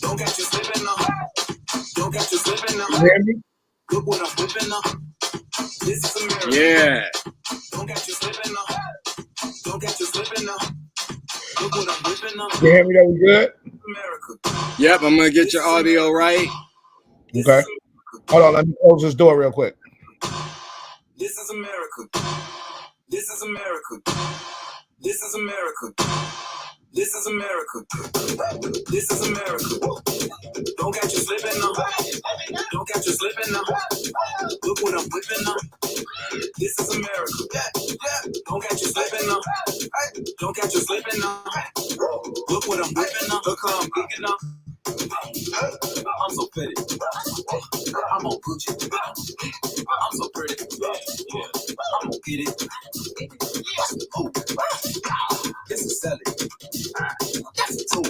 Don't catch you slipping now. Don't catch you slipping now. You hear me? Look what I'm whipping now. This is America. Yeah. Don't catch you slipping now. Don't catch you slipping now. Look what I'm whipping now. You hear me? That was good? America. Yep, I'm gonna get your audio right. Okay. Hold on, let me close this door real quick. This is America. This is America. This is America. This is America. This is America. Don't catch you slipping now. Don't catch you slipping now. Look what I'm whipping now. This is America. Don't catch you slipping now. Don't catch you slipping now. Look what I'm whipping now. Look how I'm kicking now. I'm so pretty. I'm on Gucci. I'm so pretty. I'm gonna get it. Ooh. This is selling. That's a tool.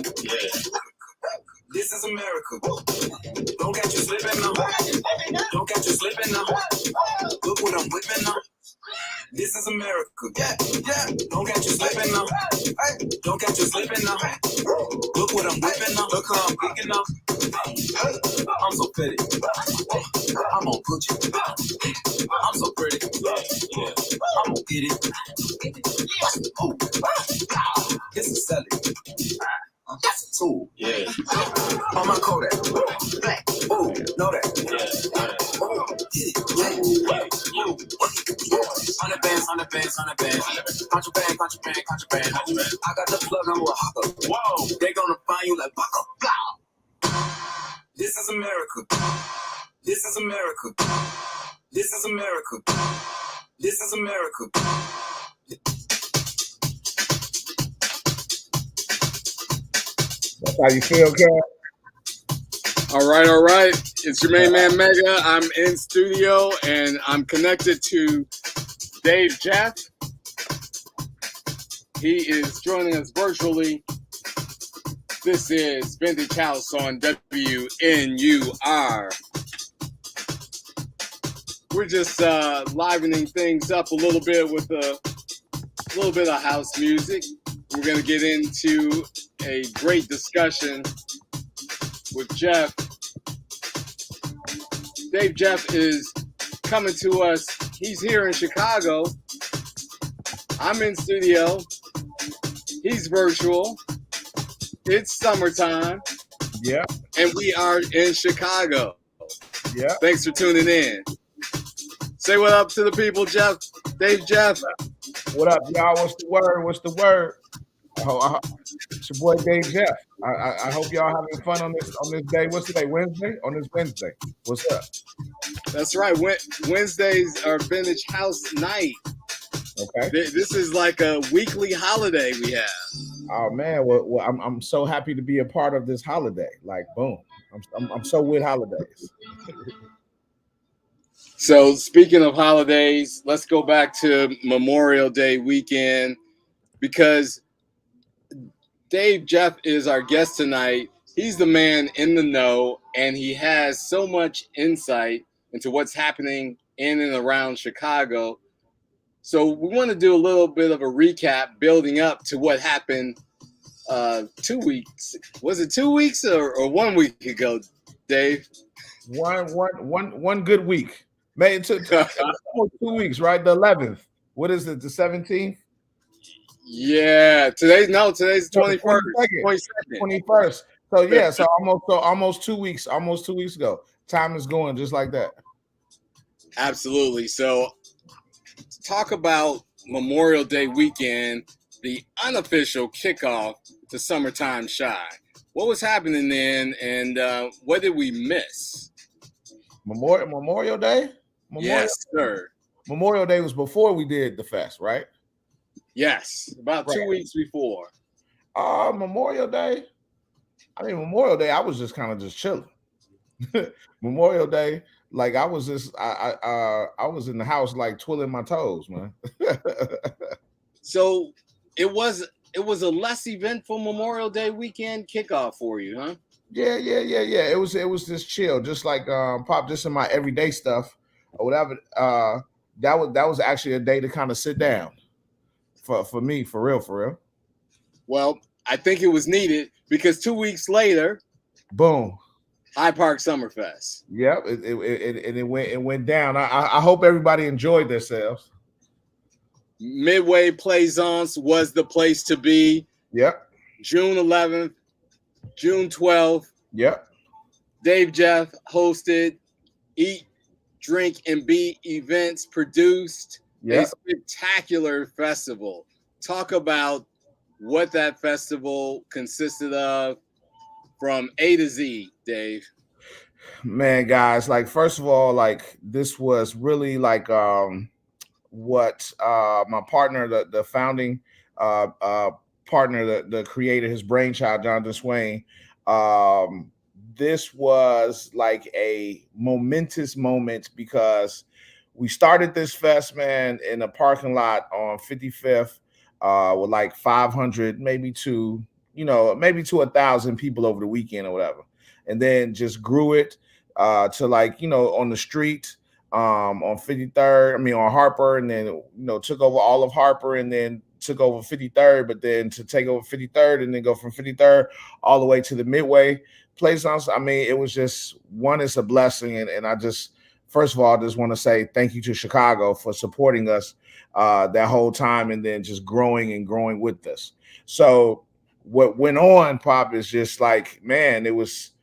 This is America. Don't catch you slipping now. Don't catch you slipping now. Look what I'm whipping now. This is America. Don't catch you slipping now. Don't catch you slipping now. Look what I'm whipping now. Look how I'm picking up. I'm so pretty. I'm on Gucci. I'm so pretty. I'm gonna get it. Ooh. This is selling. That's a tool. On my Kodak. Black. Ooh, know that. Ooh, on the bands, on the bands, on the bands. Contraband, contraband, contraband. I got the plug on with hawker. Whoa, they gonna find you like baka. This is America. This is America. This is America. This is America. That's how you feel, Cal? All right. It's your main man Mega. I'm in studio and I'm connected to Dave Jeff. He is joining us virtually. This is Vintage House on WNUR. We're just livening things up a little bit with a little bit of house music. We're going to get into a great discussion with Jeff. Dave Jeff is coming to us. He's here in Chicago. I'm in studio. He's virtual. It's summertime. Yeah. And we are in Chicago. Yeah. Thanks for tuning in. Say what up to the people, Jeff. Dave Jeff. What up, y'all? What's the word? What's the word? It's your boy Dave Jeff. I hope y'all having fun on this day. What's today? Wednesday? On this Wednesday. What's up? That's right. Wednesdays are Vintage House night. Okay. This is like a weekly holiday we have. Oh man, well I'm so happy to be a part of this holiday. Like boom, I'm so with holidays. So speaking of holidays, let's go back to Memorial Day weekend because Dave Jeff is our guest tonight. He's the man in the know, and he has so much insight into what's happening in and around Chicago. So we want to do a little bit of a recap building up to what happened 2 weeks. Was it 2 weeks or 1 week ago, Dave? One good week. Made it to 2 weeks, right? The 11th. What is it? The 17th? Yeah. Today's 21st. 21st. So yeah, so almost 2 weeks. Almost 2 weeks ago. Time is going just like that. Absolutely. So talk about Memorial Day weekend, the unofficial kickoff to Summertime Shy. What was happening then, and what did we miss? Memorial Day? Yes, sir. Memorial Day was before we did the fest, right? Yes, about 2 weeks before. Memorial Day. Memorial Day, I was just kind of just chilling. Memorial Day, like I was in the house like twiddling my toes, man. So it was a less eventful Memorial Day weekend kickoff for you, huh? Yeah. It was just chill, just like pop, just in my everyday stuff or whatever. That was actually a day to kind of sit down for me, for real. Well, I think it was needed because 2 weeks later, Boom. Hyde Park Summer Fest. Yep. It went down. I hope everybody enjoyed themselves. Midway Plaisance was the place to be. Yep. June 11th, June 12th. Yep. Dave Jeff hosted Eat, Drink, and Be events, produced a spectacular festival. Talk about what that festival consisted of from A to Z, Dave. Man, guys, like first of all, like this was really like what my partner, the founding partner, the creator, his brainchild, Jonathan Swain. This was like a momentous moment because we started this fest, man, in a parking lot on 55th with like 500, maybe to 1,000 people over the weekend or whatever, and then just grew it to like on the street on 53rd, on Harper, and then took over all of Harper, and then took over 53rd, but then to take over 53rd and then go from 53rd all the way to the Midway Plaisance. It was just it's a blessing, and I just first of all I just want to say thank you to Chicago for supporting us that whole time, and then just growing with us. So what went on, Pop, is just like, man, it was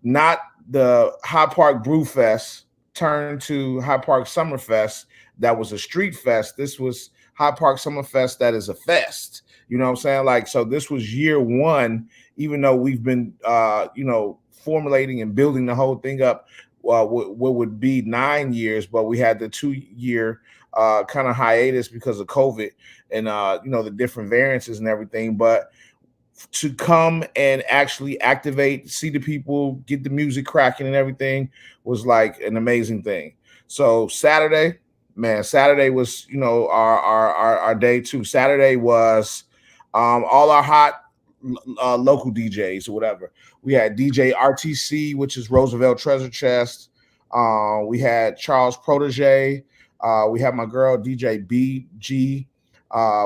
not the Hyde Park Brew Fest turned to Hyde Park Summer Fest. That was a street fest. This was Hyde Park Summer Fest. That is a fest. You know what I'm saying? Like, so this was year one, even though we've been, formulating and building the whole thing up, what would be 9 years, but we had the 2-year kind of hiatus because of COVID and, the different variances and everything. But to come and actually activate, see the people, get the music cracking and everything was like an amazing thing. So Saturday was, our day too. Saturday was all our hot local DJs or whatever. We had DJ RTC, which is Roosevelt Treasure Chest. We had Charles Protege. We had my girl DJ BG.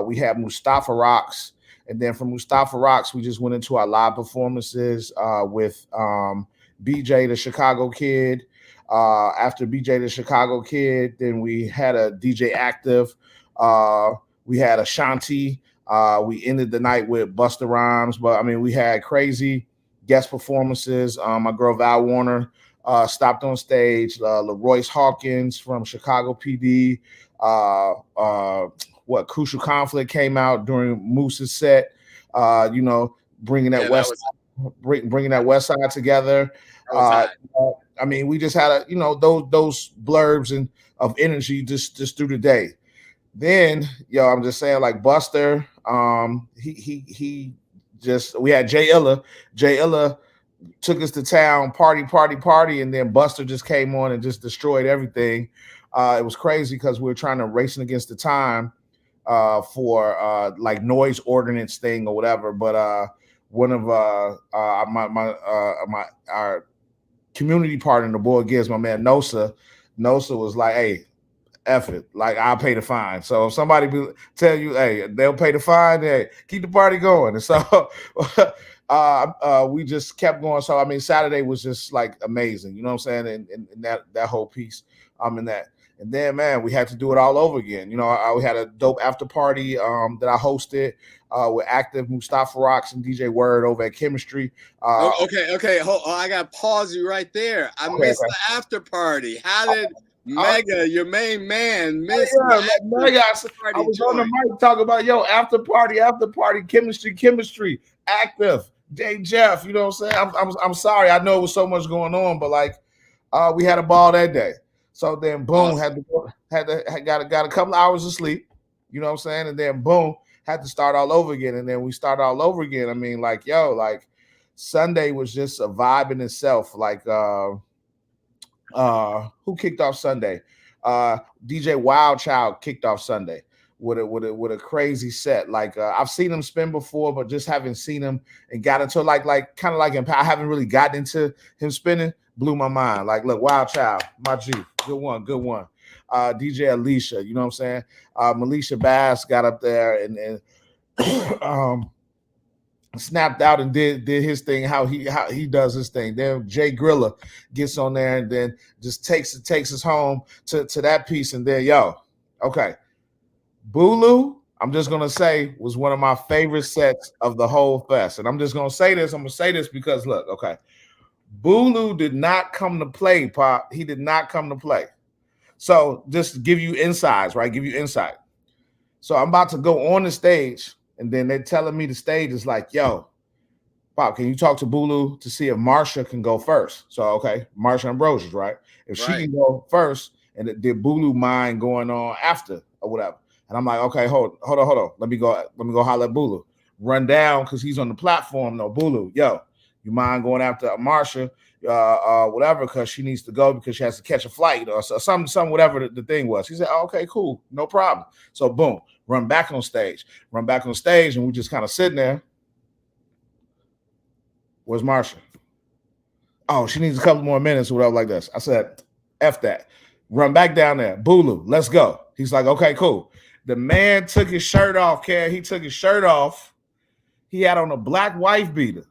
We had Mustafa Rocks. And then from Mustafa Rocks, we just went into our live performances with BJ the Chicago Kid. After BJ the Chicago Kid, then we had a DJ Active. We had Ashanti. We ended the night with Busta Rhymes. But we had crazy guest performances. My girl Val Warner stopped on stage. LaRoyce Hawkins from Chicago PD. Crucial Conflict came out during Moose's set, bringing that bringing that West Side together. We just had those blurbs and of energy just through the day. Then, I'm just saying, like Buster, we had Jay Illa. Jay Illa took us to town, party, and then Buster just came on and just destroyed everything. It was crazy because we were trying to racing against the time for like noise ordinance thing or whatever. But one of our community partner, the boy Gibbs, my man Nosa was like, hey, F it, like I'll pay the fine. So if somebody tell you, hey, they'll pay the fine, hey, keep the party going. And so we just kept going. So Saturday was just like amazing, you know what I'm saying? And that whole piece in that. And then, man, we had to do it all over again. We had a dope after party that I hosted with Active, Mustafa Rocks, and DJ Word over at Chemistry. Okay. I got to pause you right there. I missed the after party. How did Mega, your main man, miss? Mega, I was on the mic talking about after party, chemistry, Active, Dave Jeff. You know what I'm saying? I'm sorry. I know it was so much going on, but like we had a ball that day. So then, boom, awesome. got a couple of hours of sleep. You know what I'm saying? And then, boom, had to start all over again. And then we started all over again. Sunday was just a vibe in itself. Like, who kicked off Sunday? DJ Wild Child kicked off Sunday with a crazy set. Like, I've seen him spin before, but just haven't seen him and got into like kind of like him. I haven't really gotten into him spinning. Blew my mind. Like, look, Wild Child, my G, good one. DJ Alicia, you know what I'm saying? Melisha Bass got up there and snapped out and did his thing, how he does his thing. Then Jay Griller gets on there and then just takes us home to that piece. And then okay, Bulu, I'm just gonna say, was one of my favorite sets of the whole fest. And I'm just gonna say this. I'm gonna say this because look, okay, Bulu did not come to play, Pop. He did not come to play. So just to give you insights, right? Give you insight. So I'm about to go on the stage, and then they're telling me the stage is like, yo, Pop, can you talk to Bulu to see if Marsha can go first? So, okay, Marsha Ambrosius, right? If she can go first, and did Bulu mind going on after or whatever? And I'm like, okay, hold on. Let me go holler at Bulu. Run down because he's on the platform. No, Bulu, yo, you mind going after Marsha, whatever, because she needs to go because she has to catch a flight or some whatever the thing was. He said, oh, okay, cool, no problem. So boom, run back on stage, and we just kind of sitting there. Where's Marsha? Oh, she needs a couple more minutes or whatever like this. I said, F that. Run back down there. Bulu, let's go. He's like, okay, cool. The man took his shirt off, Ken. He took his shirt off. He had on a black wife beater.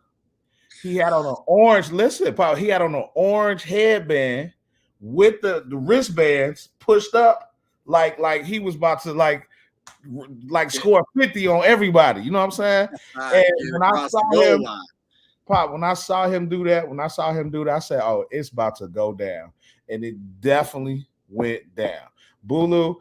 He had on an orange, Paul, he had on an orange headband with the wristbands pushed up like he was about to like score 50 on everybody. You know what I'm saying? And when I saw him, Pop, when I saw him do that, I said, oh, it's about to go down. And it definitely went down. Bulu,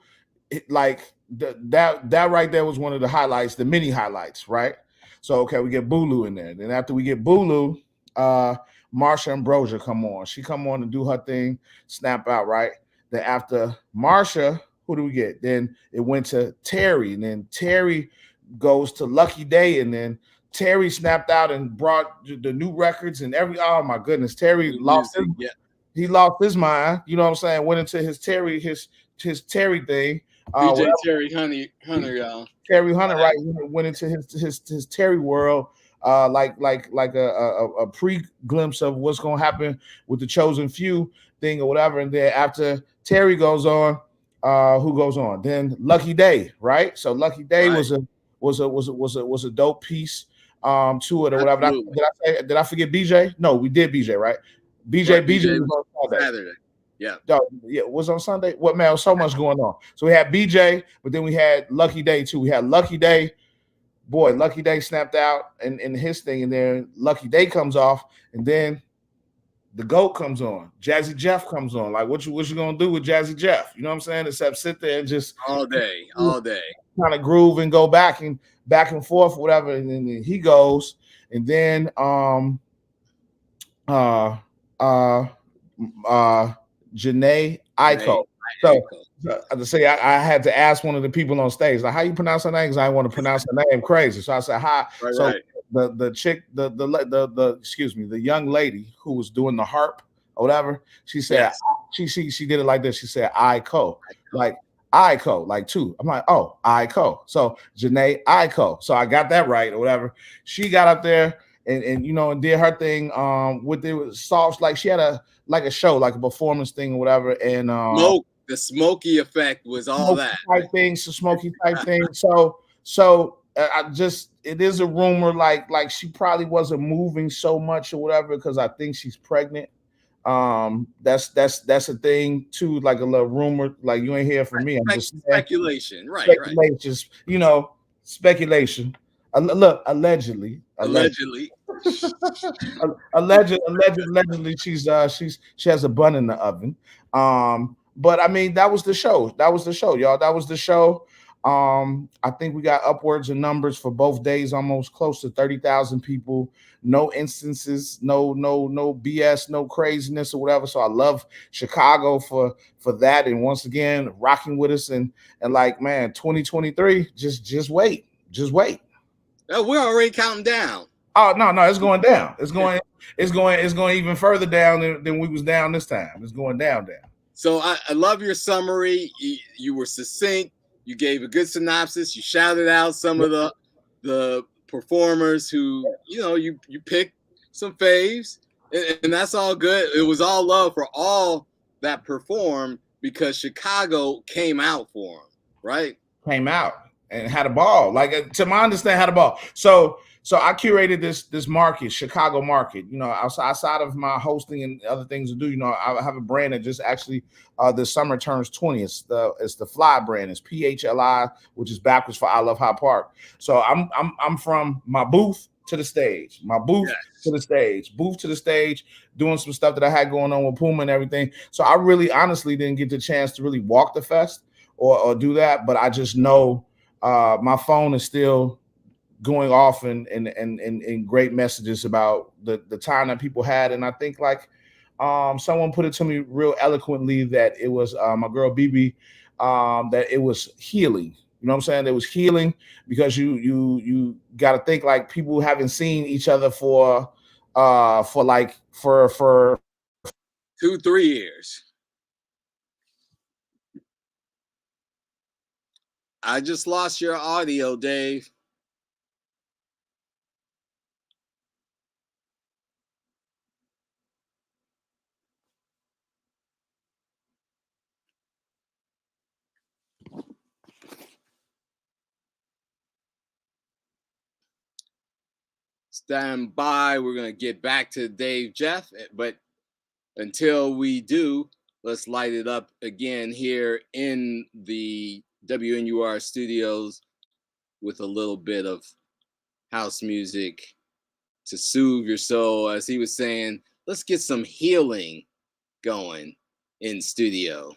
that right there was one of the highlights, the mini highlights, right? So, okay, we get Bulu in there. Then after we get Bulu, Marsha Ambrosia come on. She come on and do her thing, snap out, right? Then after Marsha, who do we get? Then it went to Terry, and then Terry goes to Lucky Day, and then Terry snapped out and brought the new records and oh my goodness, Terry lost his mind. You know what I'm saying? Went into his Terry thing. DJ Terry Hunter, y'all. Terry Hunter, right? Went into his Terry world, like a pre-glimpse of what's gonna happen with the chosen few thing or whatever. And then after Terry goes on, who goes on? Then Lucky Day, right? So Lucky Day was a dope piece to it or whatever. Did I forget BJ? No, we did BJ, right? BJ was on Saturday. Yeah. It was on Sunday. What, man, so much going on. So we had BJ, but then we had Lucky Day too. We had Lucky Day. Boy, Lucky Day snapped out and his thing, and then Lucky Day comes off, and then the GOAT comes on. Jazzy Jeff comes on. Like, what you gonna do with Jazzy Jeff? You know what I'm saying? Except sit there and just all day. Kind of groove and go back and forth, whatever. And then he goes, and then Janae Aiko. So to say, I had to ask one of the people on stage, like, how you pronounce her name? Because I want to pronounce her name crazy. So I said, hi. The chick, the young lady who was doing the harp or whatever, she said, she did it like this. She said, Aiko, like Aiko, like two. I'm like, oh, Aiko. So Janae Aiko. So I got that right or whatever. She got up there and did her thing with it soft, like she had a show, like a performance thing or whatever. And the smoky effect was all that type thing, so smoky type thing. So it is a rumor like she probably wasn't moving so much or whatever because I think she's pregnant. That's a thing too, like a little rumor. Like, you ain't hear from me. I'm just speculation, right? Just speculation. Look, allegedly, allegedly, she has a bun in the oven. But I mean, that was the show, y'all. That was the show. I think we got upwards of numbers for both days, almost close to 30,000 people. No instances, no BS, no craziness or whatever. So I love Chicago for that. And once again, rocking with us and like, man, 2023, just wait. We're already counting down. Oh, no, it's going down. It's going even further down than we was down this time. It's going down. So I love your summary. You were succinct. You gave a good synopsis. You shouted out some of the performers who, you picked some faves, and that's all good. It was all love for all that performed because Chicago came out for them, right? Came out and had a ball. Like, to my understanding, had a ball. So So I curated this market, Chicago market. You know, outside of my hosting and other things to do, you know, I have a brand that just actually this summer turns 20. It's the Fly brand. It's PHLI, which is backwards for I Love Hyde Park. So I'm from my booth to the stage, my booth to the stage, booth to the stage, doing some stuff that I had going on with Puma and everything. So I really honestly didn't get the chance to really walk the fest or do that, but I just know my phone is still going off and great messages about the time that people had. And I think like someone put it to me real eloquently that it was my girl BB, that it was healing. You know what I'm saying? It was healing because you got to think like people haven't seen each other for 2-3 years. I just lost your audio, Dave. Stand by. We're going to get back to Dave Jeff, but until we do, let's light it up again here in the WNUR studios with a little bit of house music to soothe your soul. As he was saying, let's get some healing going in studio.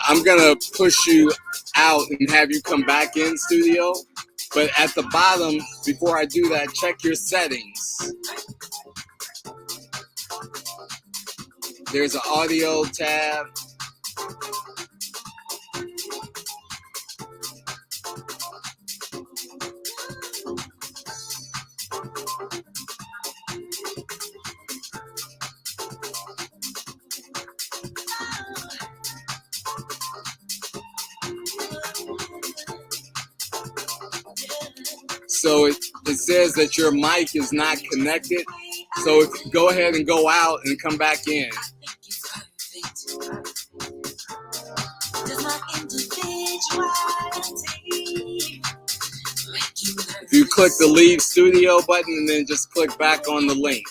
I'm gonna push you out and have you come back in studio. But at the bottom, before I do that, check your settings. There's an audio tab. So it says that your mic is not connected. So if you go ahead and go out and come back in. If you click the leave studio button and then just click back on the link.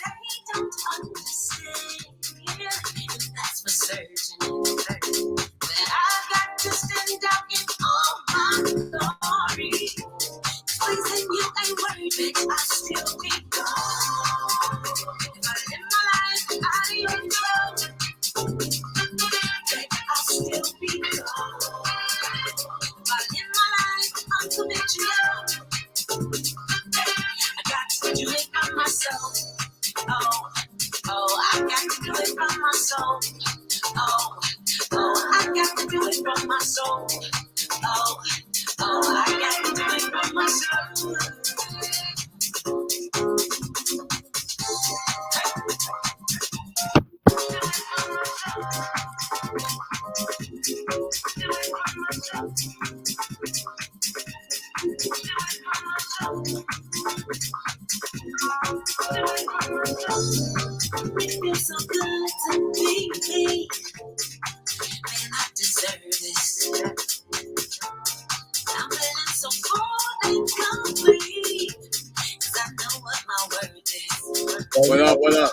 What up?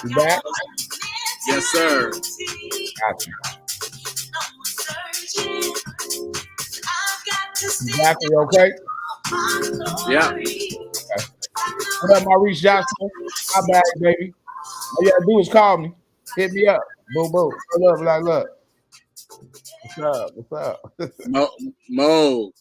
You back? Yes, sir. Got you. You back? You okay? Yeah. Okay. What up, Maurice Johnson? My bad, baby. All you gotta do is call me. Hit me up. Boom, boom. What up, like, look. What's up? What's up? Mo,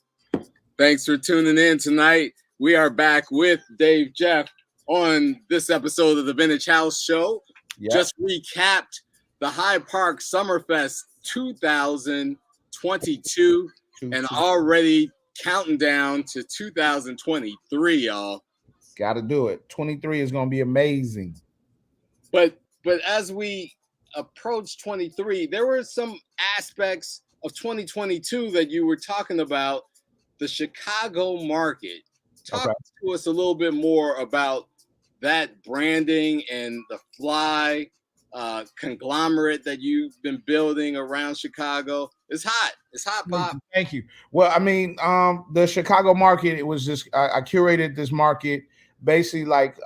thanks for tuning in tonight. We are back with Dave Jeff on this episode of the Vintage House Show. Yep. Just recapped the Hyde Park Summer Fest 2022 and already counting down to 2023, y'all. Gotta do it. 23 is gonna be amazing. But as we approach 23, there were some aspects of 2022 that you were talking about, the Chicago market. Talk to us a little bit more about that branding and the fly conglomerate that you've been building around Chicago. It's hot. It's hot, Pop. Thank you. Well, I mean, the Chicago market, it was just, I curated this market basically like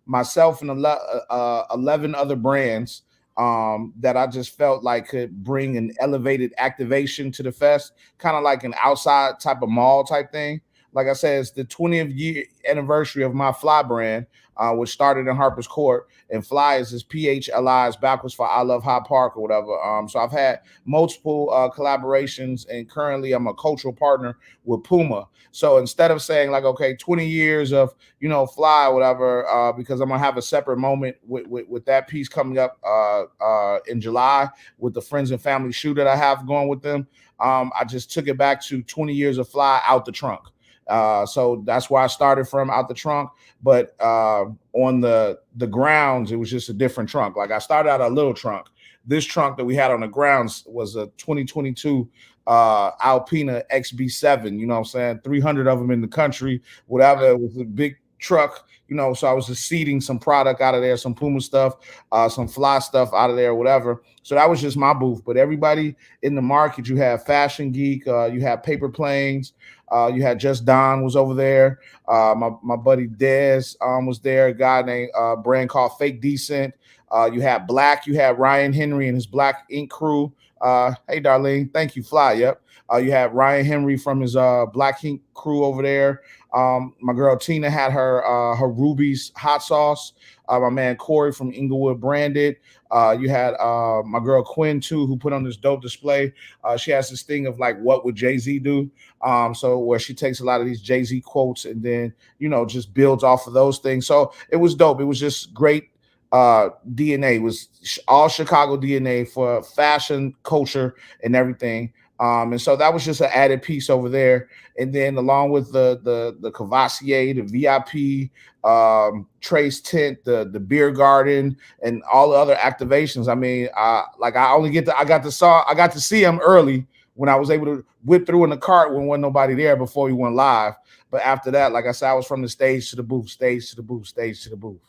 myself and 11 other brands that I just felt like could bring an elevated activation to the fest, kind of like an outside type of mall type thing. Like I said, it's the 20th year anniversary of my Fly brand, which started in Harper's Court. And Fly is this PHLI, is backwards for I Love Hyde Park or whatever. So I've had multiple collaborations, and currently I'm a cultural partner with Puma. So instead of saying like, okay, 20 years of, Fly or whatever, because I'm gonna have a separate moment with that piece coming up in July with the friends and family shoe that I have going with them. I just took it back to 20 years of Fly out the trunk. So that's where I started from, out the trunk. But on the grounds, it was just a different trunk. Like I started out a little trunk. This trunk that we had on the grounds was a 2022 Alpina XB7. You know what I'm saying? 300 of them in the country, whatever. It was a big truck. So I was just seeding some product out of there, some Puma stuff, some Fly stuff out of there, whatever. So that was just my booth. But everybody in the market, you have Fashion Geek, you have Paper Planes, you had Just Don was over there. My buddy Dez was there, a guy named brand called Fake Decent. You had Black, you had Ryan Henry and his Black Ink crew. Hey, Darlene, thank you, Fly. Yep. You had Ryan Henry from his Black Ink crew over there. My girl Tina had her Ruby's hot sauce. My man Corey from Inglewood Branded. You had my girl Quinn too, who put on this dope display. She has this thing of like, what would Jay-Z do? So where she takes a lot of these Jay-Z quotes and then, just builds off of those things. So it was dope. It was just great. DNA it was all Chicago DNA for fashion, culture, and everything. And so that was just an added piece over there. And then along with the Cavassier, the VIP, Trace Tent, the beer garden, and all the other activations. I mean, I got to see them early when I was able to whip through in the cart when wasn't nobody there before we went live. But after that, like I said, I was from the stage to the booth, stage to the booth, stage to the booth.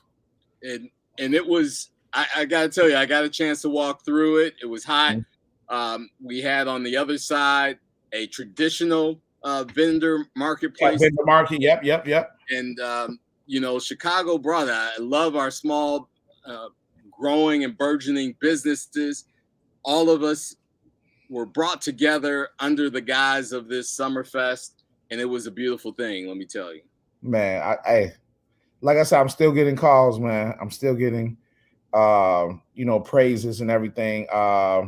And it was, I got to tell you, I got a chance to walk through it. It was hot. Mm-hmm. We had on the other side a traditional vendor marketplace. Vendor market, yep. And, Chicago brought that. I love our small, growing and burgeoning businesses. All of us were brought together under the guise of this Summer Fest, and it was a beautiful thing, let me tell you. Man, I like I said, I'm still getting calls, man. I'm still getting, praises and everything. I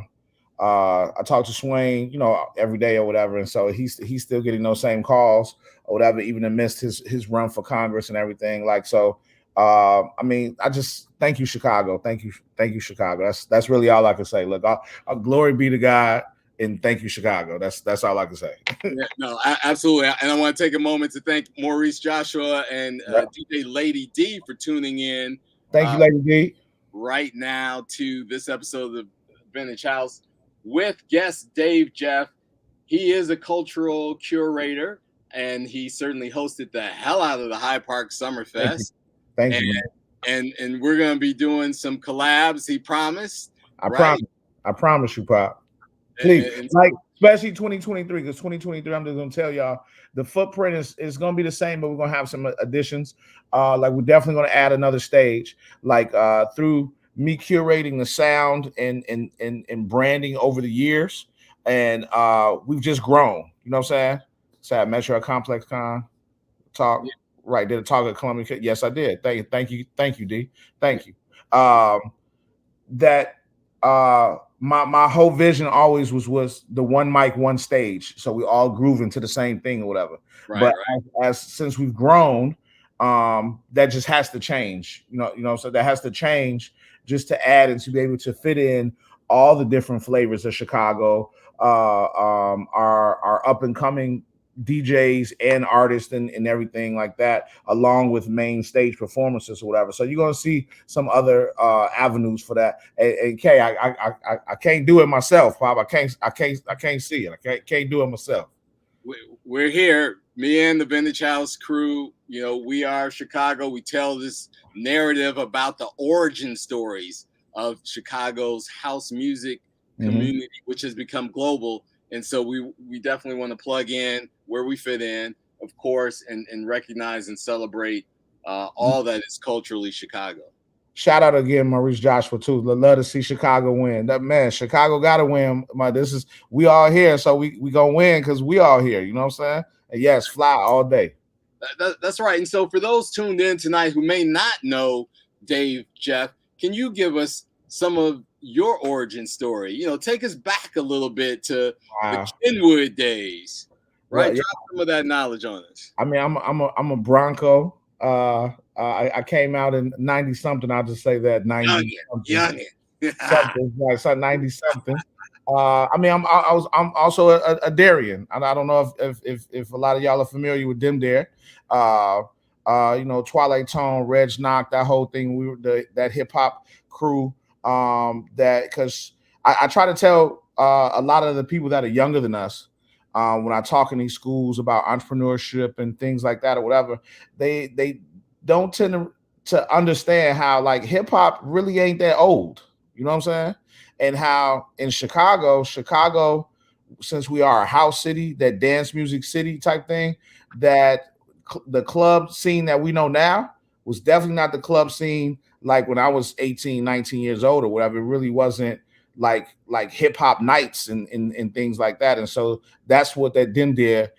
talk to Swain, every day or whatever, and so he's still getting those same calls or whatever, even amidst his run for Congress and everything. Like so, I mean, I just thank you, Chicago. Thank you, Chicago. That's really all I can say. Look, I'll glory be to God. And thank you, Chicago. That's all I can say. Yeah, no, absolutely. And I want to take a moment to thank Maurice Joshua and DJ Lady D for tuning in. Thank you, Lady D. Right now to this episode of the Vintage House with guest Dave Jeff. He is a cultural curator, and he certainly hosted the hell out of the Hyde Park Summer Fest. Thank you. And we're going to be doing some collabs. He promised. I promise you, Pop. Please, especially 2023, because 2023, I'm just gonna tell y'all the footprint is gonna be the same, but we're gonna have some additions. Like we're definitely gonna add another stage, like through me curating the sound and branding over the years, and we've just grown. You know what I'm saying? So I Metro at Complex Con talk. Right, did a talk at Columbia. Yes, I did. Thank you, D. Thank you. That my whole vision always was the one mic, one stage, so we all groove into the same thing or whatever. Right, But right. as since we've grown, that just has to change. So that has to change just to add and to be able to fit in all the different flavors of Chicago, our up and coming DJs and artists and everything like that, along with main stage performances or whatever. So you're gonna see some other avenues for that. And Kay, I can't do it myself, Pop. I can't see it. I can't do it myself. We're here, me and the Vintage House crew. We are Chicago. We tell this narrative about the origin stories of Chicago's house music community, which has become global. And so we definitely want to plug in where we fit in, of course, and recognize and celebrate all that is culturally Chicago. Shout out again, Maurice Joshua too. Love to see Chicago win. That man, Chicago gotta win. We all here, so we gonna win because we all here. You know what I'm saying? And yes, fly all day. That's right. And so for those tuned in tonight who may not know Dave, Jeff, can you give us some of your origin story? Take us back a little bit to the Kenwood days, right? Well, Drop some of that knowledge on us. I mean, I'm a Bronco. I came out in 90 something. I'll just say that 90 youngin. something, like so 90 something. I mean, I'm also a Darien. I don't know if a lot of y'all are familiar with them there. Twilight Tone, Reg Knock, that whole thing. We were that hip hop crew. That because I try to tell a lot of the people that are younger than us. When I talk in these schools about entrepreneurship and things like that or whatever, they don't tend to understand how like hip hop really ain't that old. You know what I'm saying? And how in Chicago, since we are a house city, that dance music city type thing, that the club scene that we know now was definitely not the club scene like when I was 18, 19 years old or whatever. It really wasn't like hip hop nights and things like that. And so that's what that Dim Dare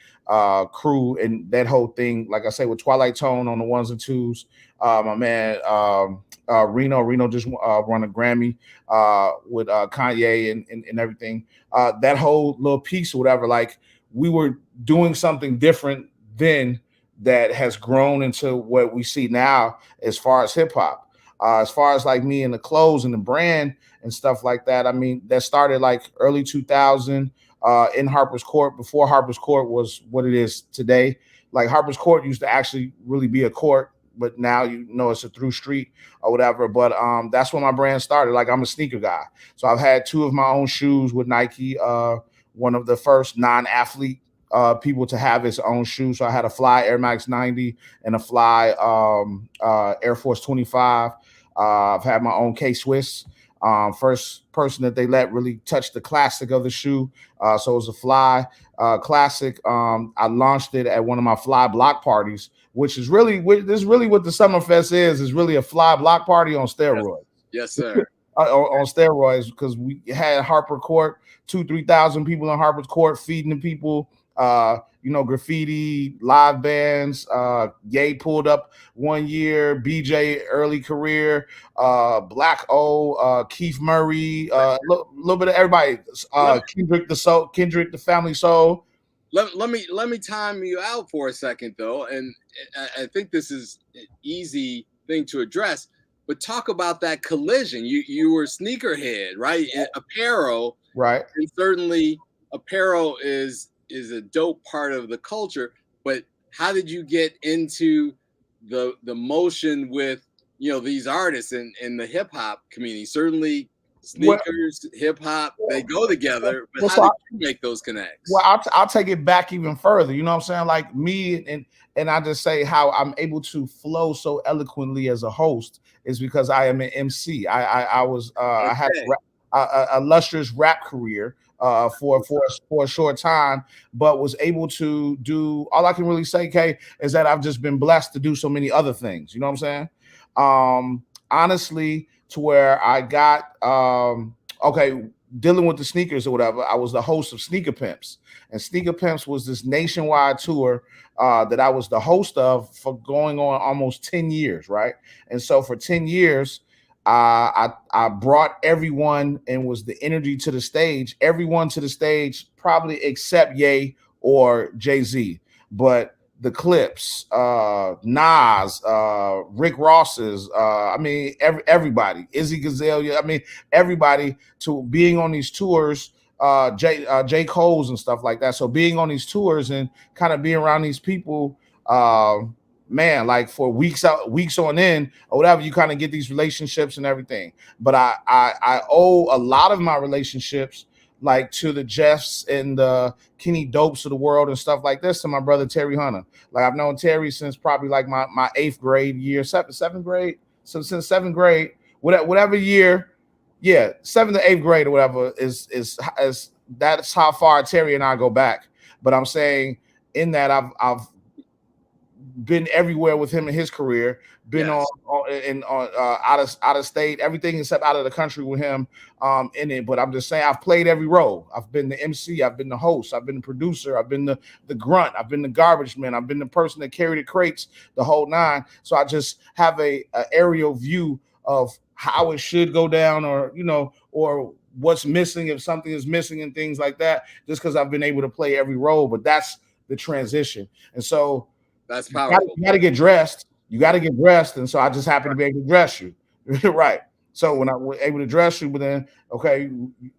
crew and that whole thing, like I say, with Twilight Tone on the ones and twos, my man Reno just won a Grammy with Kanye and everything. That whole little piece or whatever, like we were doing something different then that has grown into what we see now as far as hip hop. As far as like me and the clothes and the brand and stuff like that, I mean, that started like early 2000 in Harper's Court, before Harper's Court was what it is today. Like Harper's Court used to actually really be a court, but now it's a through street or whatever. But that's when my brand started. Like I'm a sneaker guy, so I've had two of my own shoes with Nike. One of the first non-athlete people to have his own shoes. So I had a Fly Air Max 90 and a Fly Air Force 25. I've had my own K-Swiss. First person that they let really touch the classic of the shoe. So it was a Fly classic. I launched it at one of my Fly block parties, which is really what the Summer Fest is really a Fly block party on steroids. Yes, sir. On steroids, because we had Harper Court, 2,000-3,000 people in Harper's Court feeding the people. Graffiti, live bands. Ye pulled up one year, BJ early career, Black O, Keith Murray, a little bit of everybody. Kendrick the Family Soul. Let me time you out for a second though, and I think this is an easy thing to address. But talk about that collision. You were sneakerhead, right? Apparel, right? And certainly apparel is a dope part of the culture, but how did you get into the motion with these artists in the hip hop community? Certainly sneakers, hip hop, they go together, but how did you make those connects? Well, I'll take it back even further. You know what I'm saying? Like me and I just say how I'm able to flow so eloquently as a host is because I am an MC. I was I had a illustrious rap career for a short time, but was able to do all I can really say, Kay, is that I've just been blessed to do so many other things. You know what I'm saying? Honestly, to where I got okay, dealing with the sneakers or whatever, I was the host of Sneaker Pimps. And Sneaker Pimps was this nationwide tour that I was the host of for going on almost 10 years, right? And so for 10 years, I brought everyone and was the energy to the stage, everyone to the stage, probably except Ye or Jay-Z. But the Clips, Nas, Rick Ross's, I mean, everybody, Izzy Gazelle, I mean, everybody to being on these tours, J. Cole's and stuff like that. So being on these tours and kind of being around these people, man, like for weeks on end or whatever, you kind of get these relationships and everything. But I owe a lot of my relationships like to the Jeffs and the Kenny Dopes of the world and stuff like this to my brother Terry Hunter. Like I've known Terry since probably like my 8th grade year, seventh grade. So since 7th grade, whatever year, yeah, 7th to 8th grade or whatever is that's how far Terry and I go back. But I'm saying in that I've been everywhere with him in his career. Been Yes. out of state, everything except out of the country with him in it. But I'm just saying I've played every role. I've been the MC, I've been the host, I've been the producer, I've been the grunt, I've been the garbage man, I've been the person that carried the crates, the whole nine. So I just have a aerial view of how it should go down, or or what's missing if something is missing and things like that. Just because I've been able to play every role, but that's the transition, and so. That's powerful. You got to get dressed. You got to get dressed, and so I just happen to be able to dress you, right? So when I was able to dress you, but then okay,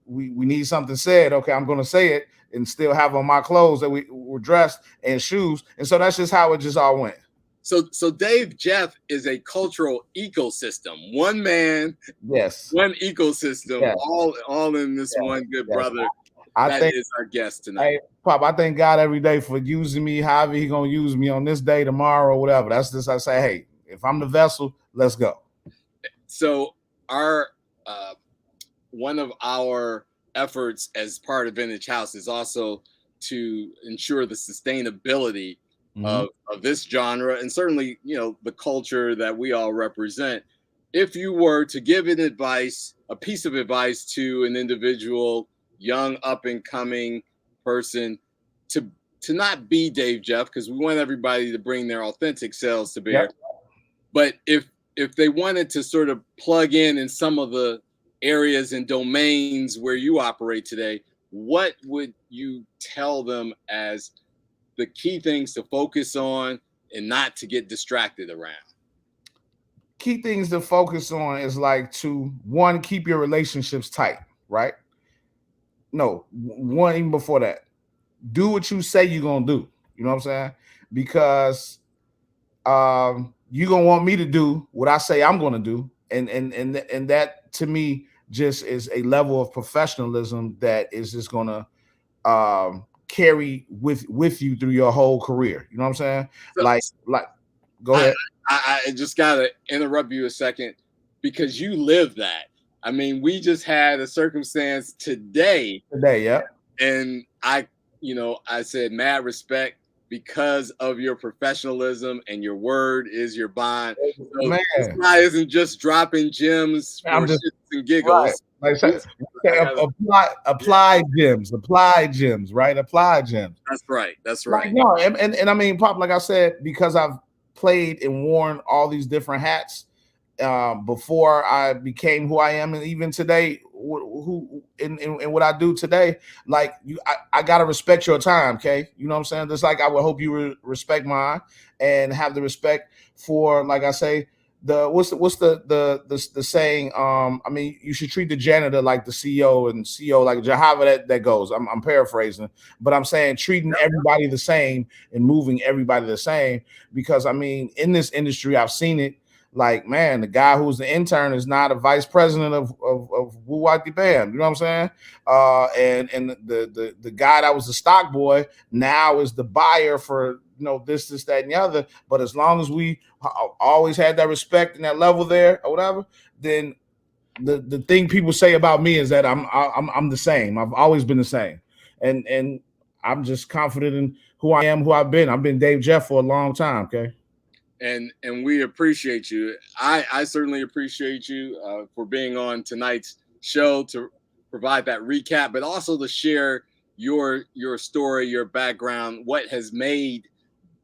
we need something said. Okay, I'm going to say it and still have on my clothes that we were dressed and shoes, and so that's just how it just all went. So Dave Jeff is a cultural ecosystem. One man, yes, one ecosystem, yes. all in this one good brother. I think is our guest tonight. Hey, Pop, I thank God every day for using me, however he gonna use me on this day, tomorrow, whatever. That's just I say, hey, if I'm the vessel, let's go. So our one of our efforts as part of Vintage House is also to ensure the sustainability of this genre, and certainly the culture that we all represent. If you were to give a piece of advice to an individual, young up and coming person, to not be Dave Jeff, because we want everybody to bring their authentic selves to bear. Yep. But if they wanted to sort of plug in some of the areas and domains where you operate today, what would you tell them as the key things to focus on and not to get distracted around? Key things to focus on is like to, one, keep your relationships tight, right? No, one, even before that, do what you say you're gonna do. You know what I'm saying? Because you're gonna want me to do what I say I'm gonna do, and that to me just is a level of professionalism that is just gonna carry with you through your whole career. You know what I'm saying? So, like go ahead. I just gotta interrupt you a second, because you live that. I mean, we just had a circumstance today. Yeah. And I said mad respect because of your professionalism, and your word is your bond. So man, this guy isn't just dropping gems for shits and giggles. Right. Apply gems, right? Apply gems. That's right. Like, no, and I mean, Pop, like I said, because I've played and worn all these different hats before I became who I am, and even today, who in what I do today, like I gotta respect your time, okay? You know what I'm saying? Just like I would hope you respect mine and have the respect for, like I say, what's the saying? I mean, you should treat the janitor like the CEO, and CEO like however that goes. I'm paraphrasing, but I'm saying treating everybody the same and moving everybody the same, because I mean, in this industry, I've seen it. Like, man, the guy who's the intern is not a vice president of Woo Wati Bam. You know what I'm saying? And the guy that was the stock boy now is the buyer for this, that, and the other. But as long as we always had that respect and that level there or whatever, then the thing people say about me is that I'm the same. I've always been the same, and I'm just confident in who I am, who I've been. I've been Dave Jeff for a long time. Okay. And we appreciate you. I certainly appreciate you for being on tonight's show to provide that recap, but also to share your story, your background, what has made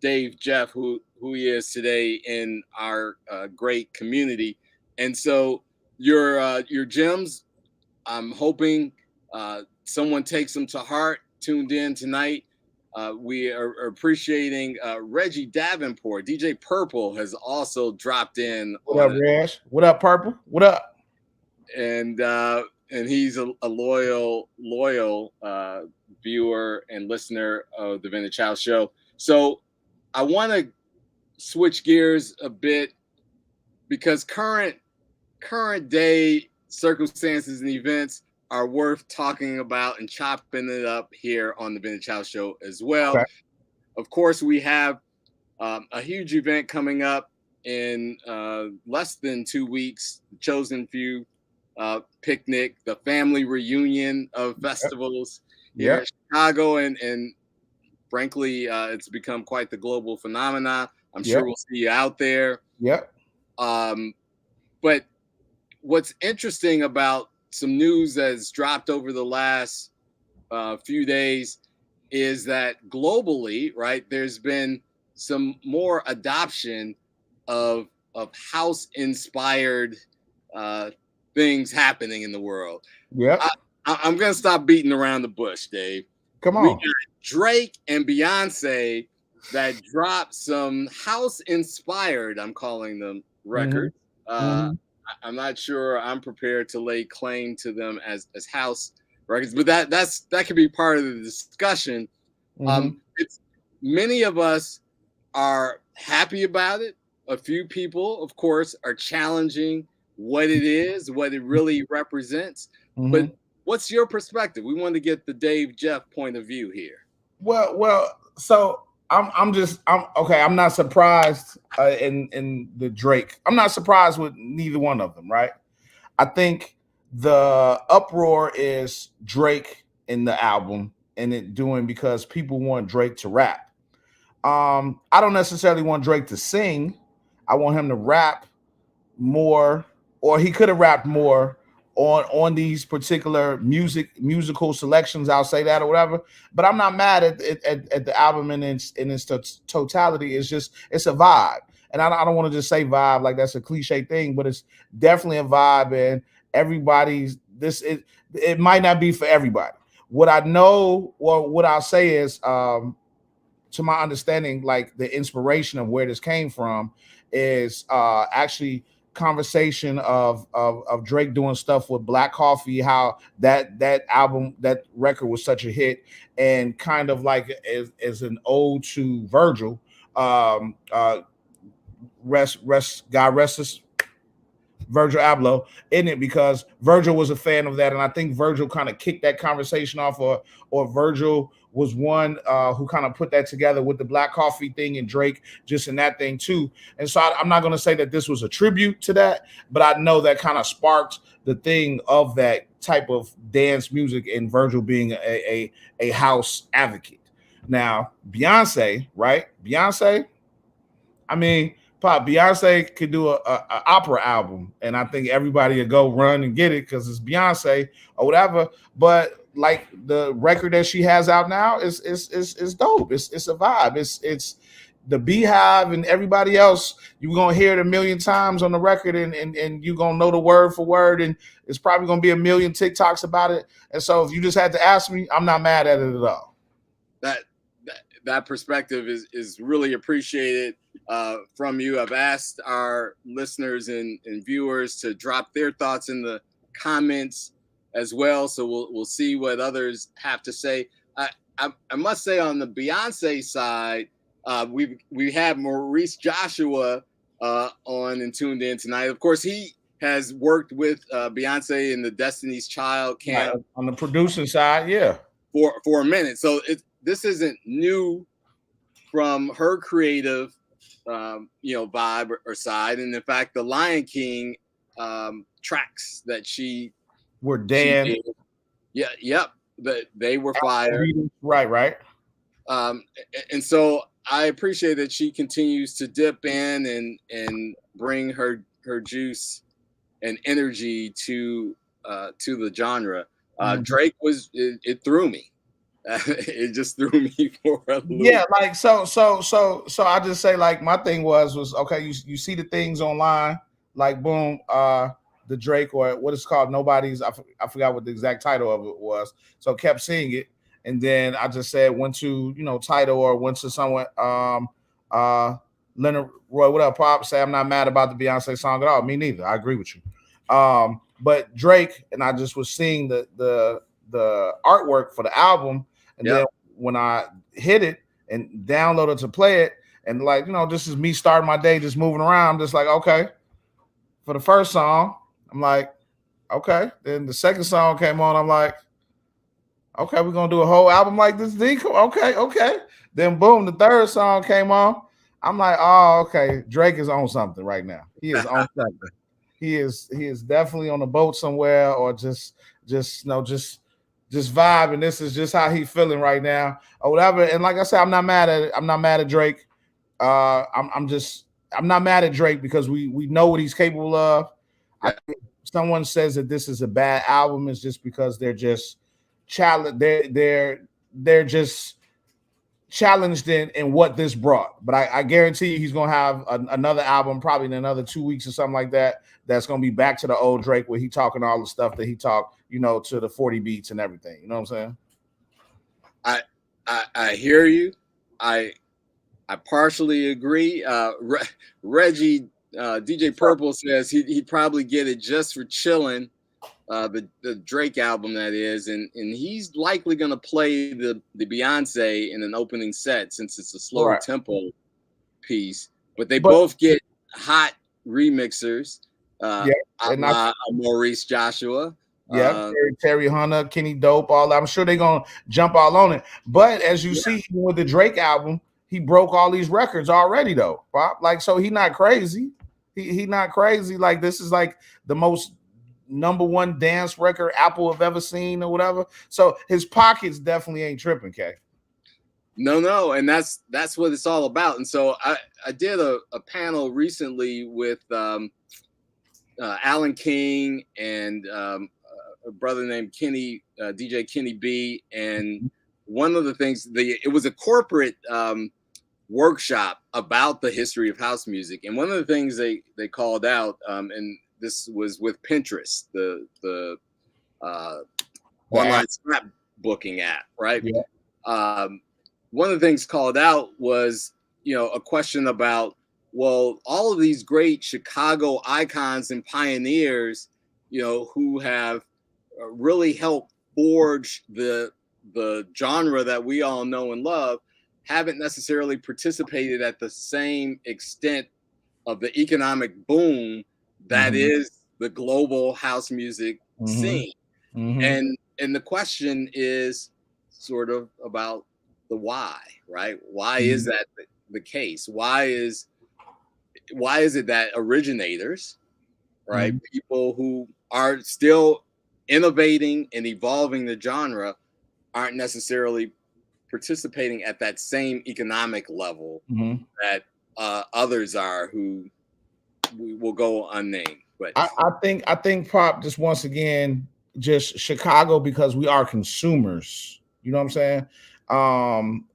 Dave Jeff who he is today in our great community. And so your gems, I'm hoping someone takes them to heart. Tuned in tonight. We are appreciating Reggie Davenport. DJ Purple has also dropped in. What up, Rash? What up, Purple? What up? And he's a loyal viewer and listener of the Vintage House Show. So I want to switch gears a bit because current day circumstances and events are worth talking about and chopping it up here on the Vintage House Show as well. Okay. Of course, we have a huge event coming up in less than 2 weeks, the Chosen Few picnic, the family reunion of festivals here in Chicago. And frankly, it's become quite the global phenomenon. I'm sure we'll see you out there. Yep. But what's interesting about some news that's dropped over the last few days is that globally, right, there's been some more adoption of house-inspired things happening in the world. Yeah, I'm gonna stop beating around the bush, Dave. Come on. We got Drake and Beyonce that dropped some house-inspired, I'm calling them, records. I'm not sure I'm prepared to lay claim to them as house records, but that could be part of the discussion. It's many of us are happy about it. A few people, of course, are challenging what it is, what it really represents. But what's your perspective? We want to get the Dave Jeff point of view here. Well, so I'm okay. I'm not surprised in the Drake. I'm not surprised with neither one of them, right? I think the uproar is Drake in the album and it doing because people want Drake to rap. I don't necessarily want Drake to sing. I want him to rap more, or he could have rapped more on these particular musical selections. I'll say that or whatever. But I'm not mad at the album in its totality. It's a vibe, and I don't want to just say vibe like that's a cliche thing, but it's definitely a vibe. And everybody's it might not be for everybody. What I know, or what I'll say is, to my understanding, like the inspiration of where this came from is actually conversation of Drake doing stuff with Black Coffee, how that album, that record was such a hit, and kind of like as an ode to Virgil. God rest his Virgil Abloh in it, because Virgil was a fan of that, and I think Virgil kind of kicked that conversation off, or Virgil was one who kind of put that together with the Black Coffee thing, and Drake just in that thing too. And so I'm not going to say that this was a tribute to that, but I know that kind of sparked the thing of that type of dance music, and Virgil being a house advocate. Now, Beyonce, right? Beyonce, I mean, Beyonce could do a opera album, and I think everybody would go run and get it because it's Beyonce or whatever. But like the record that she has out now is dope. It's a vibe. It's the Beehive and everybody else. You're gonna hear it a million times on the record, and you're gonna know the word for word, and it's probably gonna be a million TikToks about it. And so if you just had to ask me, I'm not mad at it at all. That perspective is really appreciated from you. I've asked our listeners and viewers to drop their thoughts in the comments as well, so we'll see what others have to say. I must say, on the Beyonce side, we have Maurice Joshua on and tuned in tonight. Of course, he has worked with Beyonce in the Destiny's Child camp on the producing side, yeah, for a minute. So this isn't new from her creative, vibe or side. And in fact, the Lion King tracks that she Dan. did. Yeah, yep. They were fire. Right. And so I appreciate that she continues to dip in and bring her juice and energy to the genre. Drake it threw me. It just threw me for a loop. Yeah, like so I just say, like, my thing was okay, you see the things online, like boom, the Drake, or what it's called, Nobody's, I forgot what the exact title of it was. So kept seeing it, and then I just said, went to, title, or went to someone, Leonard Roy, what up, Pop? Say, I'm not mad about the Beyonce song at all. Me neither. I agree with you. But Drake, and I just was seeing the artwork for the album, and then when I hit it and downloaded to play it, and like, this is me starting my day, just moving around. I'm just like, okay. For the first song, I'm like, okay. Then the second song came on. I'm like, okay, we're gonna do a whole album like this, D. Okay. Then boom, the third song came on. I'm like, oh, okay. Drake is on something right now. He is on something. He is definitely on a boat somewhere, or just vibing. This is just how he's feeling right now, or whatever. And like I said, I'm not mad at it. I'm not mad at Drake. I'm not mad at Drake, because we know what he's capable of. Yeah. I think someone says that this is a bad album, is just because they're just challenged. They're just challenged in what this brought. But I guarantee you, he's gonna have another album probably in another 2 weeks or something like that. That's gonna be back to the old Drake, where he talking all the stuff that he talked, to the 40 beats and everything. You know what I'm saying? I hear you. I partially agree. Reggie, DJ Purple says he'd probably get it just for chilling. The Drake album, that is, and he's likely going to play the Beyonce in an opening set, since it's a slow tempo piece. But both get hot remixers. Maurice Joshua. Terry Hunter, Kenny Dope, all that. I'm sure they're gonna jump all on it. But as you see, even with the Drake album, he broke all these records already, though. Like, so he not crazy. He not crazy. Like, this is like the most #1 dance record Apple have ever seen, or whatever. So his pockets definitely ain't tripping, K. No, and that's what it's all about. And so I did a panel recently with Alan King and a brother named Kenny, DJ Kenny B. And one of the things, it was a corporate workshop about the history of house music. And one of the things they called out, and this was with Pinterest, the online scrapbooking app, right? Yeah. One of the things called out was, a question about, well, all of these great Chicago icons and pioneers, who have really helped forge the genre that we all know and love, haven't necessarily participated at the same extent of the economic boom that is the global house music scene. And the question is sort of about the why, right? Why is that the case? Why is it that originators, right, people who are still innovating and evolving the genre, aren't necessarily participating at that same economic level that others are, who will go unnamed? But I think Pop, just once again, just Chicago, because we are consumers, you know what I'm saying,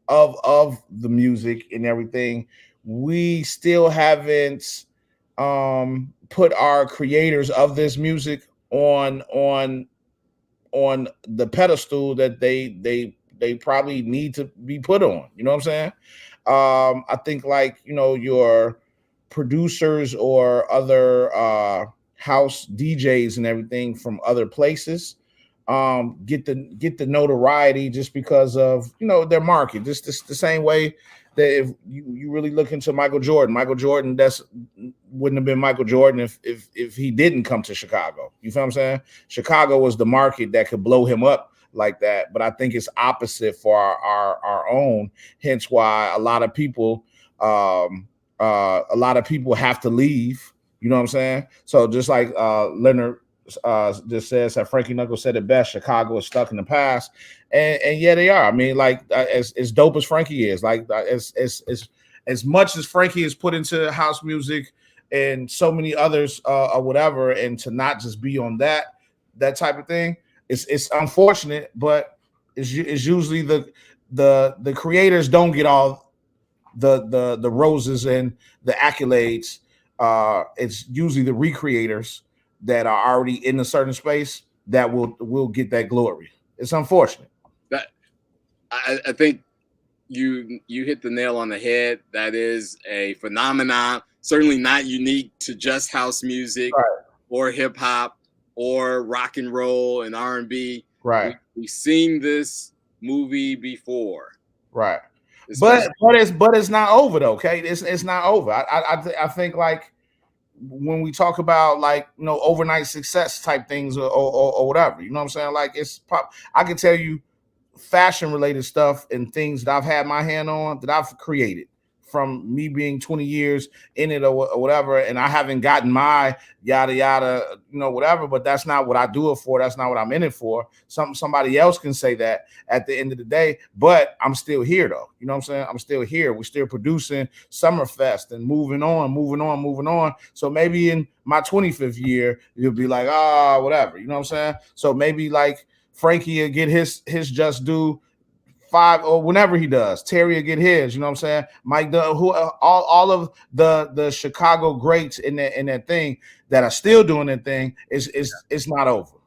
of the music and everything. We still haven't put our creators of this music on the pedestal that they probably need to be put on. You know what I'm saying? I think, like, your producers or other house DJs and everything from other places get the notoriety just because of their market. Just the same way that if you really look into Michael Jordan, that's wouldn't have been Michael Jordan if he didn't come to Chicago. You feel what I'm saying? Chicago was the market that could blow him up like that. But I think it's opposite for our own. Hence why a lot of people have to leave. You know what I'm saying? So just like Leonard just says that Frankie Knuckles said it best, Chicago is stuck in the past. And yeah, they are. I mean, like as dope as Frankie is, like as much as Frankie has put into house music and so many others or whatever, and to not just be on that type of thing, it's unfortunate, but it's usually the creators don't get all the roses and the accolades. It's usually the recreators that are already in a certain space that will get that glory. It's unfortunate. That I think you hit the nail on the head. That is a phenomenon, certainly not unique to just house music Right. or hip hop or rock and roll and R&B. Right. We've seen this movie before. Right. Especially, But it's not over though. Okay, it's not over. I think like when we talk about like overnight success type things or whatever, you know what I'm saying? Like I can tell you fashion related stuff and things that I've had my hand on that I've created from me being 20 years in it or whatever, and I haven't gotten my yada yada, whatever, but that's not what I do it for. That's not what I'm in it for. Somebody else can say that at the end of the day, but I'm still here though. You know what I'm saying? I'm still here. We're still producing Summer Fest and moving on. So maybe in my 25th year, you'll be like, whatever. You know what I'm saying? So maybe like Frankie will get his just due 5 or whenever he does. Terry will get his, you know what I'm saying? Mike, all of the Chicago greats in that thing that are still doing that thing it's not over.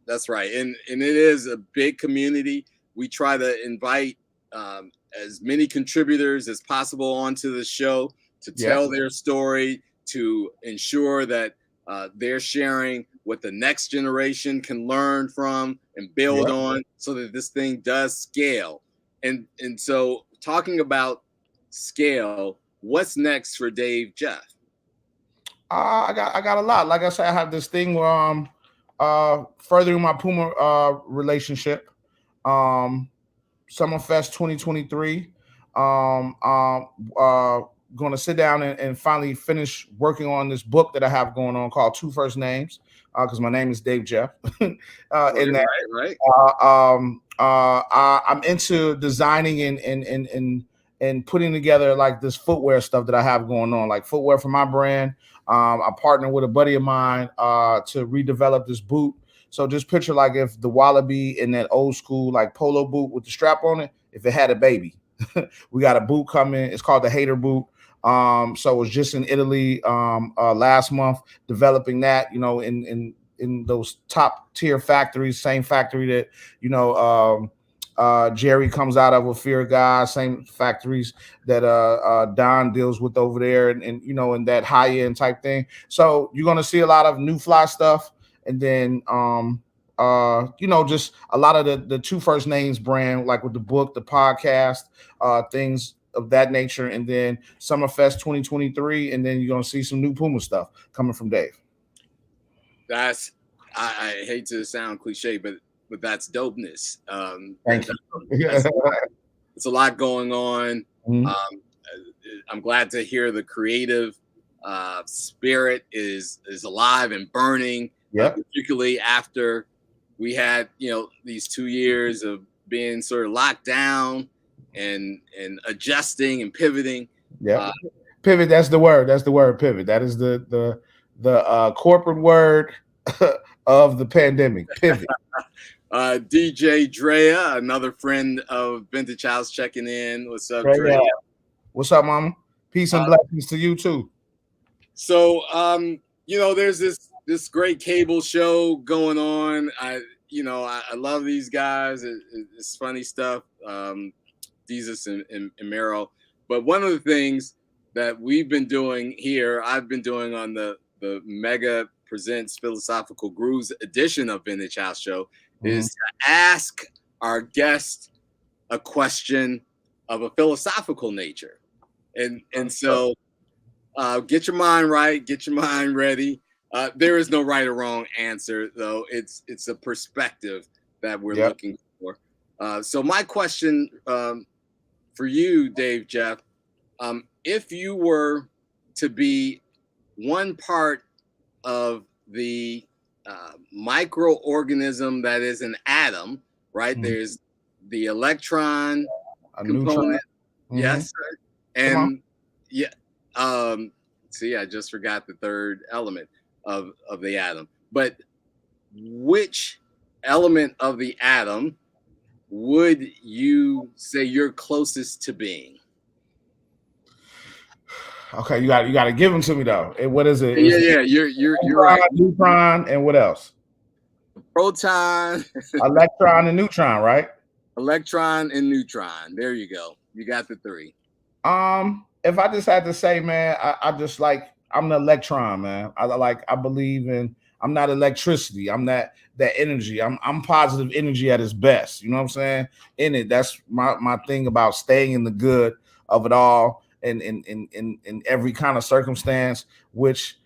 That's right, and it is a big community. We try to invite as many contributors as possible onto the show to tell their story, to ensure that they're sharing what the next generation can learn from and build on, so that this thing does scale. And so, talking about scale, what's next for Dave Jeff? I got a lot. Like I said, I have this thing where I'm furthering my Puma relationship. Summerfest 2023. Going to sit down and finally finish working on this book that I have going on called Two First Names, because my name is Dave Jeff. Right. I'm into designing and putting together like this footwear stuff that I have going on, like footwear for my brand. I partnered with a buddy of mine to redevelop this boot. So just picture like if the Wallaby in that old school like polo boot with the strap on it, if it had a baby. We got a boot coming. It's called the Hater boot. So it was just in Italy last month, developing that, in those top tier factories, same factory that, Jerry comes out of with Fear of God, same factories that Don deals with over there, and in that high end type thing. So you're gonna see a lot of new fly stuff, and then just a lot of the Two First Names brand, like with the book, the podcast, things of that nature, and then Summerfest 2023, and then you're gonna see some new Puma stuff coming from Dave. That's I hate to sound cliche, but that's dopeness. Thank you. It's a lot going on. Mm-hmm. I'm glad to hear the creative spirit is alive and burning. Particularly after we had these 2 years of being sort of locked down and adjusting and pivoting. Pivot. That's the word. Pivot. That is the corporate word of the pandemic. Pivot. DJ Drea, another friend of Vintage House, checking in. What's up, Drea? What's up, mama? Peace and blessings to you too. So, there's this great cable show going on. I love these guys. It's funny stuff. Jesus and Mero. But one of the things that we've been doing here, I've been doing on the Mega Presents Philosophical Grooves edition of Vintage House Show, is to ask our guest a question of a philosophical nature. And so get your mind right, get your mind ready. There is no right or wrong answer, though. It's a perspective that we're looking for. So my question for you, Dave Jeff, if you were to be one part of the microorganism that is an atom, right? There's the electron component. Yes, sir. And yeah, see, I just forgot the third element of the atom. But which element of the atom would you say you're closest to being? Okay, you got to give them to me though. And what is it? Yeah, you're right. Neutron and what else? Proton, electron, and neutron, right? Electron and neutron. There you go. You got the three. If I just had to say, man, I just like I'm the electron, man. I believe in. I'm not electricity. I'm that energy. I'm positive energy at its best. You know what I'm saying? In it, that's my thing about staying in the good of it all, and in every kind of circumstance, which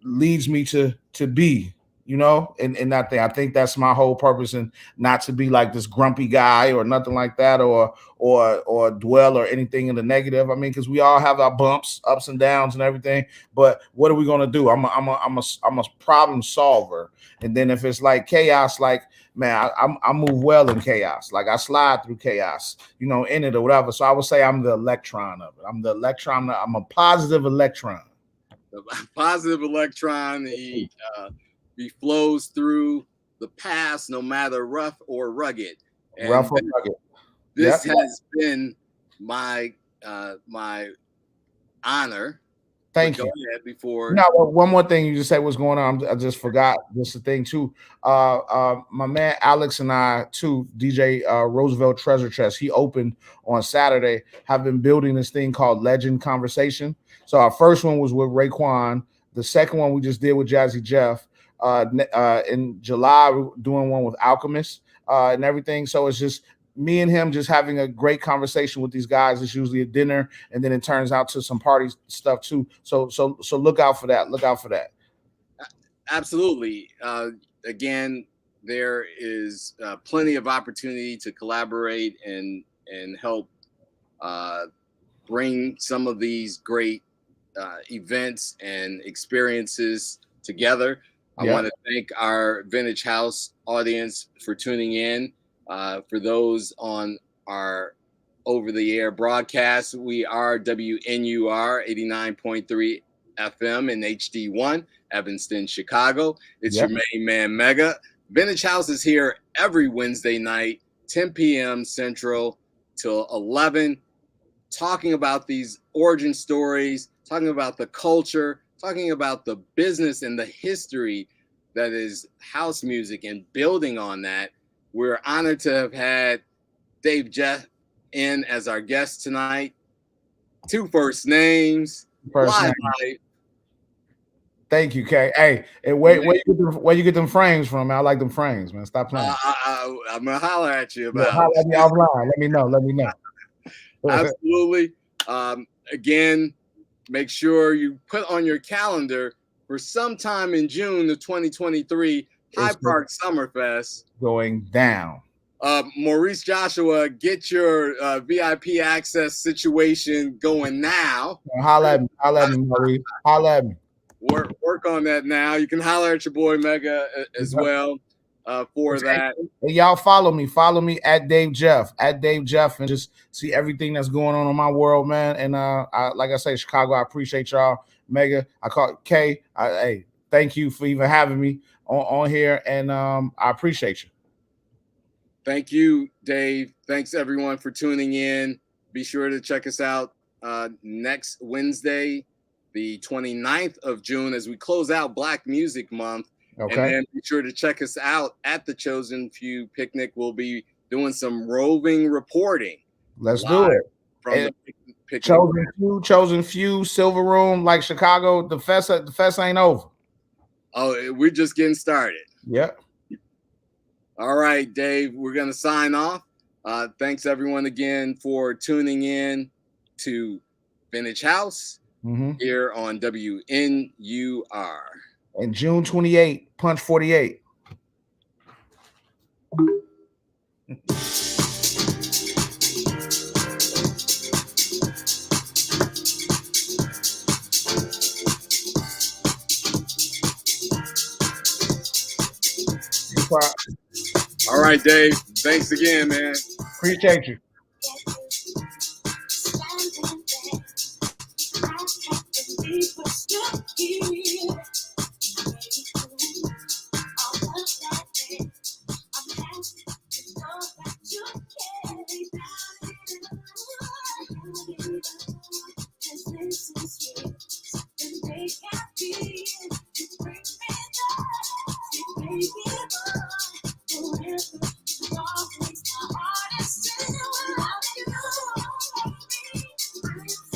leads me to be, you know, in that thing. I think that's my whole purpose, and not to be like this grumpy guy or nothing like that, or dwell or anything in the negative. I mean, because we all have our bumps, ups and downs, and everything. But what are we gonna do? I'm a problem solver, and then if it's like chaos, like man, I move well in chaos. Like I slide through chaos, you know, in it or whatever. So I would say I'm the electron of it. I'm the electron. I'm a positive electron. The positive electron. He flows through the past, no matter rough or rugged. And rough or rugged. This has been my my honor. Thank you. Go ahead before. No, one more thing you just said what's going on. I just forgot just the thing too. My man Alex and I too, DJ Roosevelt Treasure Chest, he opened on Saturday, have been building this thing called Legend Conversation. So our first one was with Raekwon. The second one we just did with Jazzy Jeff. In July, we're doing one with Alchemist and everything. So it's just me and him just having a great conversation with these guys. It's usually a dinner, and then it turns out to some party stuff too. So look out for that. Look out for that. Absolutely. Again, there is plenty of opportunity to collaborate and help bring some of these great events and experiences together. I want to thank our Vintage House audience for tuning in. For those on our over-the-air broadcast, we are WNUR 89.3 FM and HD1, Evanston, Chicago. It's your main man, Mega. Vintage House is here every Wednesday night, 10 p.m. Central till 11, talking about these origin stories, talking about the culture, talking about the business and the history that is house music and building on that. We're honored to have had Dave Jeff in as our guest tonight. 2 first names. Live. Thank you, Kay. Hey, where you get them frames from, man? I like them frames, man. Stop playing. I'm gonna holler at you about. Holler at me offline. Let me know. Absolutely. Again, make sure you put on your calendar for sometime in June of 2023, Hyde Park Summer Fest going down. Maurice Joshua, get your VIP access situation going now. Holla at me, Maurice. Holla at me. Work on that now. You can holler at your boy Mega as well for that. Hey, y'all follow me at Dave Jeff, and just see everything that's going on in my world, man. And like I say, Chicago, I appreciate y'all. Mega, I call Kay. Hey, thank you for even having me on here, and I appreciate you. Thank you, Dave. Thanks everyone for tuning in. Be sure to check us out next Wednesday, the 29th of June, as we close out Black Music Month. Okay. And then be sure to check us out at the Chosen Few Picnic. We'll be doing some roving reporting. Let's do it. From the picnic. Chosen Few, Silver Room, like Chicago. The fest ain't over. Oh, we're just getting started. Yep. All right, Dave, we're going to sign off. Thanks, everyone, again, for tuning in to Vintage House here on WNUR. And June 28, Punch 48. Pop. All right, Dave. Thanks again, man. Appreciate you.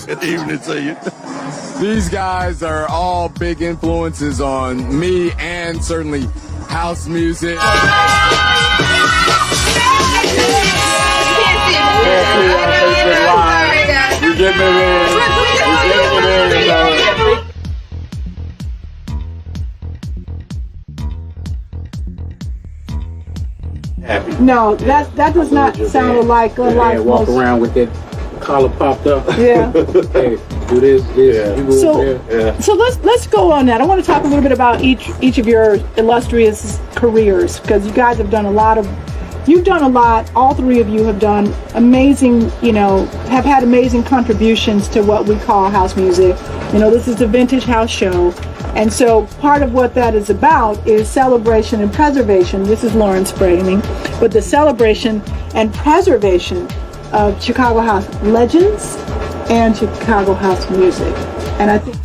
Good evening to you. These guys are all big influences on me and certainly house music. We're getting it in. Happy. No, that does not sound like a life. Walk around with that collar popped up. Yeah. Hey, do this, you go So, there. so let's go on that. I want to talk a little bit about each of your illustrious careers, because you guys have done a lot. All three of you have done amazing, have had amazing contributions to what we call house music. This is the Vintage House Show. And so part of what that is about is celebration and preservation. This is Lauren's framing, but the celebration and preservation of Chicago house legends and Chicago house music. And I think